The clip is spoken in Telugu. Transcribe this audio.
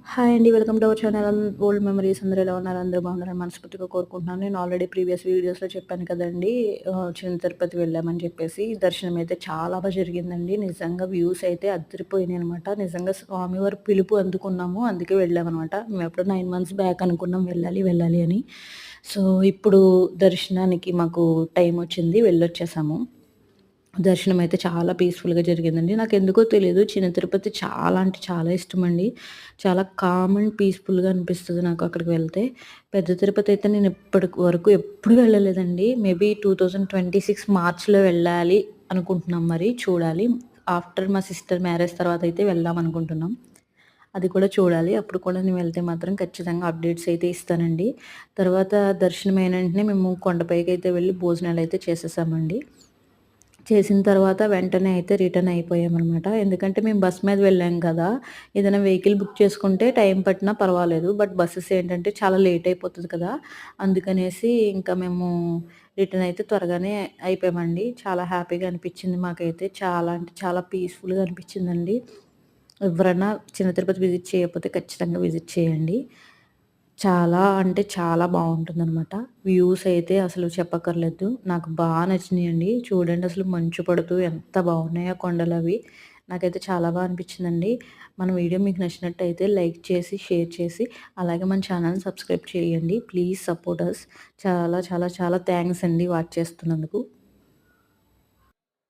హాయ్ అండి. Welcome to our channel old memories. అందరూ ఎలా ఉన్నారు? అందరూ బాగున్నారని మనస్ఫూర్తిగా కోరుకుంటున్నాను. నేను ఆల్రెడీ ప్రీవియస్ వీడియోస్‌లో చెప్పాను కదండీ! చిన్న తిరుపతి వెళ్ళామని చెప్పేసి. దర్శనం అయితే చాలా జరిగిందండి. నిజంగా వ్యూస్ అయితే అదిరిపోయినాయనమాట. నిజంగా స్వామివారి పిలుపు అందుకున్నాము. అందుకే వెళ్ళామనమాట. మేమెప్పుడో 9 మంత్స్ బ్యాక్ అనుకున్నాం వెళ్ళాలి, వెళ్ళాలి అని. సో, ఇప్పుడు దర్శనానికి మాకు టైమొచ్చింది. వెళ్ళొచ్చేసాము. దర్శనం అయితే చాలా పీస్‌ఫుల్‌గా జరిగిందండి. నాకెందుకో తెలీదు చిన్న తిరుపతి చాలా అంటే చాలా ఇష్టమండి. చాలా కామ్ అండ్ పీస్‌ఫుల్‌గా అనిపిస్తది నాకు అక్కడికి వెళ్తే. పెద్ద తిరుపతి అయితే నేను ఇప్పటి వరకు ఎప్పుడు వెళ్ళలేదండి. మేబీ 2026 మార్చ్‌లో వెళ్ళాలి అనుకుంటున్నాం మరి చూడాలి. ఆఫ్టర్ మా సిస్టర్ మ్యారేజ్ తర్వాత అయితే వెళ్దాం అనుకుంటున్నాం. అది కూడా చూడాలి. అప్పుడు కూడా నేను వెళ్తే మాత్రం ఖచ్చితంగా అప్డేట్స్ అయితే ఇస్తానండి. తర్వాత దర్శనం అయిన వెంటనే మేము కొండపైకైతే వెళ్లి భోజనాలైతే చేసేసామండి. చేసిన తర్వాత వెంటనే అయితే రిటర్న్ అయిపోయామనమాట. ఎందుకంటే మేము బస్ మీద వెళ్ళాం కదా! ఏదైనా వెహికల్ బుక్ చేసుకుంటే టైం పట్టినా పర్వాలేదు. బట్ బసెస్ ఏంటంటే చాలా లేట్ అయిపోతది కదా! అందుకనేసి ఇంకా మేము రిటర్న్ అయితే త్వరగానే అయిపోయామండి. చాలా హ్యాపీగా అనిపించింది మాకైతే. చాలా అంటే చాలా పీస్‌ఫుల్‌గా అనిపించిందండి. ఎవరైనా చిన్న తిరుపతి విజిట్ చేయకపోతే ఖచ్చితంగా విజిట్ చేయండి. చాలా అంటే చాలా బావుంటుందనమాట. వ్యూస్ అయితే అసలు చెప్పక్కర్లేదు. నాకు నచ్చినియండి. చూడండి అసలు మంచు పడుతూ ఎంత బాగున్నాయో కొండలవి. నాకైతే చాలా అనిపించిందండి. మన వీడియో మీకు నచ్చినట్టయితే లైక్ చేసి, షేర్ చేసి, అలాగే మన ఛానెల్‌ని సబ్స్క్రైబ్ చేయండి. Please support us. చాలా చాలా చాలా థాంక్స్ అండి వాచ్ చేస్తున్నందుకు.